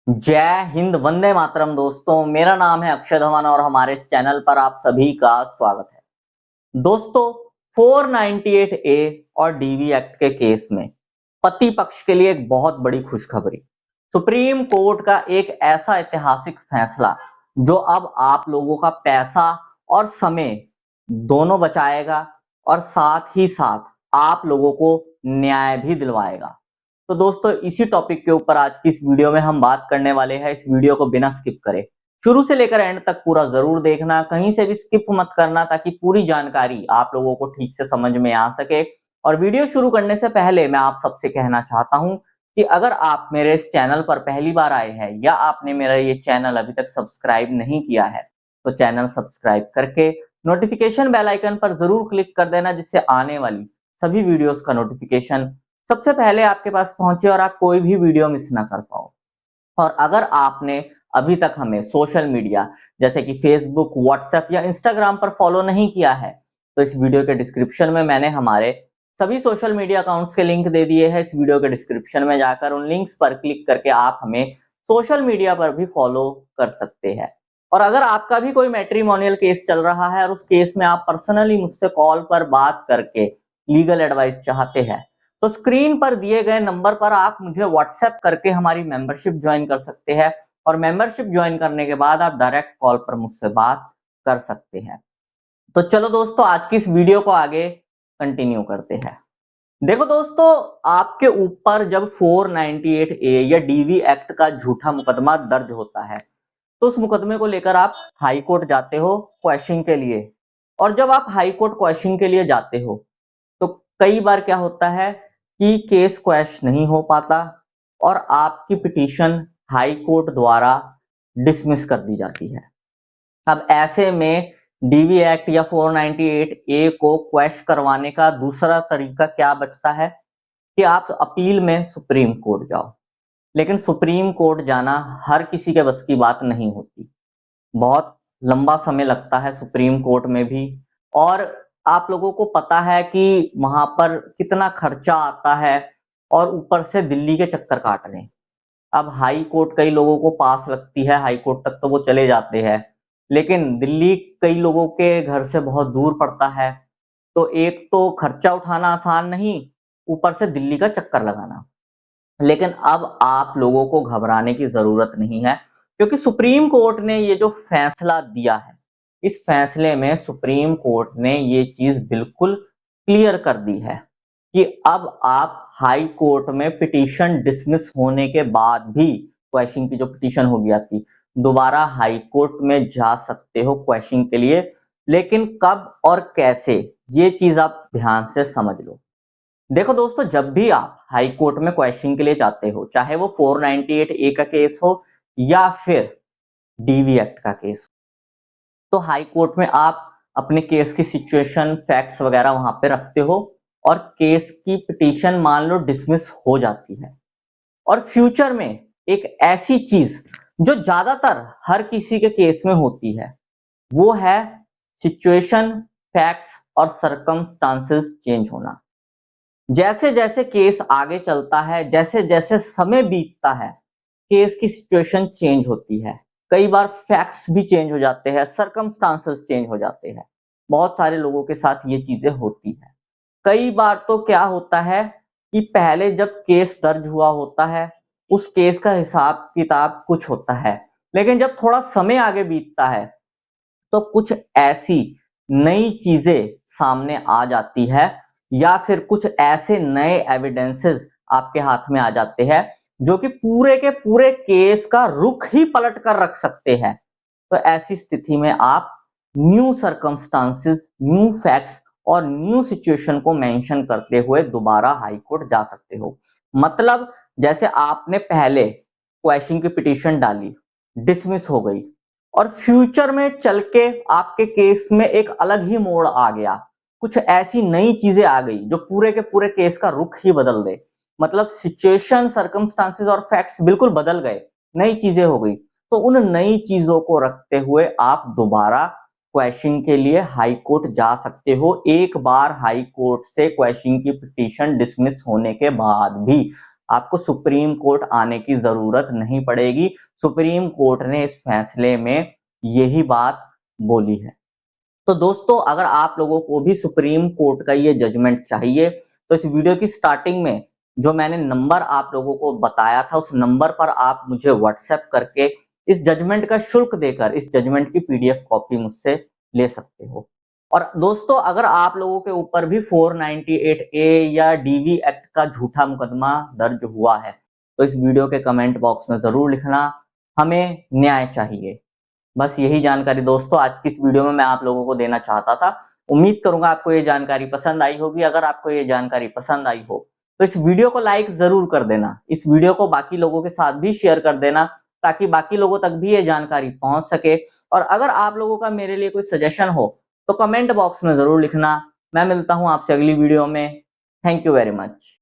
जय हिंद, वंदे मातरम। दोस्तों, मेरा नाम है अक्षय धवन और हमारे इस चैनल पर आप सभी का स्वागत है। दोस्तों, 498 ए और डीवी एक्ट के केस में पति पक्ष के लिए एक बहुत बड़ी खुशखबरी। सुप्रीम कोर्ट का एक ऐसा ऐतिहासिक फैसला जो अब आप लोगों का पैसा और समय दोनों बचाएगा और साथ ही साथ आप लोगों को न्याय भी दिलवाएगा। तो दोस्तों, इसी टॉपिक के ऊपर आज की इस वीडियो में हम बात करने वाले हैं। इस वीडियो को बिना स्किप करे शुरू से लेकर एंड तक पूरा जरूर देखना, कहीं से भी स्किप मत करना, ताकि पूरी जानकारी आप लोगों को ठीक से समझ में आ सके। और वीडियो शुरू करने से पहले मैं आप सबसे कहना चाहता हूं कि अगर आप मेरे इस चैनल पर पहली बार आए हैं या आपने मेरा ये चैनल अभी तक सब्सक्राइब नहीं किया है, तो चैनल सब्सक्राइब करके नोटिफिकेशन बेल आइकन पर जरूर क्लिक कर देना, जिससे आने वाली सभी वीडियोस का नोटिफिकेशन सबसे पहले आपके पास पहुंचे और आप कोई भी वीडियो मिस ना कर पाओ। और अगर आपने अभी तक हमें सोशल मीडिया जैसे कि फेसबुक, व्हाट्सएप या इंस्टाग्राम पर फॉलो नहीं किया है, तो इस वीडियो के डिस्क्रिप्शन में मैंने हमारे सभी सोशल मीडिया अकाउंट्स के लिंक दे दिए हैं। इस वीडियो के डिस्क्रिप्शन में जाकर उन लिंक्स पर क्लिक करके आप हमें सोशल मीडिया पर भी फॉलो कर सकते हैं। और अगर आपका भी कोई मैट्रिमोनियल केस चल रहा है और उस केस में आप पर्सनली मुझसे कॉल पर बात करके लीगल एडवाइस चाहते हैं, तो स्क्रीन पर दिए गए नंबर पर आप मुझे व्हाट्सएप करके हमारी मेंबरशिप ज्वाइन कर सकते हैं। और मेंबरशिप ज्वाइन करने के बाद आप डायरेक्ट कॉल पर मुझसे बात कर सकते हैं। तो चलो दोस्तों, आज की इस वीडियो को आगे कंटिन्यू करते हैं। देखो दोस्तों, आपके ऊपर जब 498 ए या डीवी एक्ट का झूठा मुकदमा दर्ज होता है, तो उस मुकदमे को लेकर आप हाई कोर्ट जाते हो क्वेश्चन के लिए। और जब आप हाई कोर्ट क्वेश्चन के लिए जाते हो, तो कई बार क्या होता है कि केस क्वैश नहीं हो पाता और आपकी पिटीशन हाई कोर्ट द्वारा डिसमिस कर दी जाती है। अब ऐसे में डीवी एक्ट या 498 ए को क्वैश करवाने का दूसरा तरीका क्या बचता है कि आप अपील में सुप्रीम कोर्ट जाओ। लेकिन सुप्रीम कोर्ट जाना हर किसी के बस की बात नहीं होती। बहुत लंबा समय लगता है सुप्रीम कोर्ट में भी, और आप लोगों को पता है कि वहां पर कितना खर्चा आता है और ऊपर से दिल्ली के चक्कर काटने। अब हाई कोर्ट कई लोगों को पास लगती है, हाई कोर्ट तक तो वो चले जाते हैं, लेकिन दिल्ली कई लोगों के घर से बहुत दूर पड़ता है। तो एक तो खर्चा उठाना आसान नहीं, ऊपर से दिल्ली का चक्कर लगाना। लेकिन अब आप लोगों को घबराने की जरूरत नहीं है, क्योंकि सुप्रीम कोर्ट ने ये जो फैसला दिया है, इस फैसले में सुप्रीम कोर्ट ने ये चीज बिल्कुल क्लियर कर दी है कि अब आप हाई कोर्ट में पिटीशन डिसमिस होने के बाद भी क्वेश्चन की जो पिटीशन होगी आपकी, दोबारा हाई कोर्ट में जा सकते हो क्वेश्चन के लिए। लेकिन कब और कैसे, ये चीज आप ध्यान से समझ लो। देखो दोस्तों, जब भी आप हाई कोर्ट में क्वेश्चन के लिए जाते हो, चाहे वो 498 ए का केस हो या फिर डीवी एक्ट का केस हो, तो हाई कोर्ट में आप अपने केस की सिचुएशन, फैक्ट्स वगैरह वहां पे रखते हो और केस की पिटीशन मान लो डिसमिस हो जाती है। और फ्यूचर में एक ऐसी चीज जो ज्यादातर हर किसी के केस में होती है, वो है सिचुएशन, फैक्ट्स और सर्कमस्टांसेस चेंज होना। जैसे जैसे केस आगे चलता है, जैसे जैसे समय बीतता है, केस की सिचुएशन चेंज होती है। कई बार फैक्ट्स भी चेंज हो जाते हैं, सर्कमस्टांसेस चेंज हो जाते हैं। बहुत सारे लोगों के साथ ये चीजें होती है। कई बार तो क्या होता है कि पहले जब केस दर्ज हुआ होता है, उस केस का हिसाब किताब कुछ होता है, लेकिन जब थोड़ा समय आगे बीतता है, तो कुछ ऐसी नई चीजें सामने आ जाती है या फिर कुछ ऐसे नए एविडेंसेस आपके हाथ में आ जाते हैं जो कि पूरे के पूरे केस का रुख ही पलट कर रख सकते हैं। तो ऐसी स्थिति में आप न्यू सर्कमस्टांसेस, न्यू फैक्ट्स और न्यू सिचुएशन को मेंशन करते हुए दोबारा हाई कोर्ट जा सकते हो। मतलब जैसे आपने पहले क्वेश्चन की पिटीशन डाली, डिसमिस हो गई, और फ्यूचर में चल के आपके केस में एक अलग ही मोड़ आ गया, कुछ ऐसी नई चीजें आ गई जो पूरे के पूरे केस का रुख ही बदल दे। मतलब सिचुएशन, सर्कमस्टांसेस और फैक्ट्स बिल्कुल बदल गए, नई चीजें हो गई। तो उन नई चीजों को रखते हुए आप दोबारा क्वेश्चन के लिए हाई कोर्ट जा सकते हो, एक बार हाई कोर्ट से क्वेश्चन की पिटीशन डिसमिस होने के बाद भी। आपको सुप्रीम कोर्ट आने की जरूरत नहीं पड़ेगी। सुप्रीम कोर्ट ने इस फैसले में यही बात बोली है। तो दोस्तों अगर आप लोगों को भी सुप्रीम कोर्ट का ये जजमेंट चाहिए तो इस वीडियो की स्टार्टिंग में जो मैंने नंबर आप लोगों को बताया था उस नंबर पर आप मुझे व्हाट्सएप करके इस जजमेंट का शुल्क देकर इस जजमेंट की पीडीएफ कॉपी मुझसे ले सकते हो। और दोस्तों अगर आप लोगों के ऊपर भी 498 ए या डीवी एक्ट का झूठा मुकदमा दर्ज हुआ है तो इस वीडियो के कमेंट बॉक्स में जरूर लिखना, हमें न्याय चाहिए। बस यही जानकारी दोस्तों आज की इस वीडियो में मैं आप लोगों को देना चाहता था। उम्मीद करूंगा आपको ये जानकारी पसंद आई होगी। अगर आपको ये जानकारी पसंद आई हो तो इस वीडियो को लाइक जरूर कर देना। इस वीडियो को बाकी लोगों के साथ भी शेयर कर देना ताकि बाकी लोगों तक भी ये जानकारी पहुंच सके। और अगर आप लोगों का मेरे लिए कोई सजेशन हो तो कमेंट बॉक्स में जरूर लिखना। मैं मिलता हूं आपसे अगली वीडियो में। Thank you very much.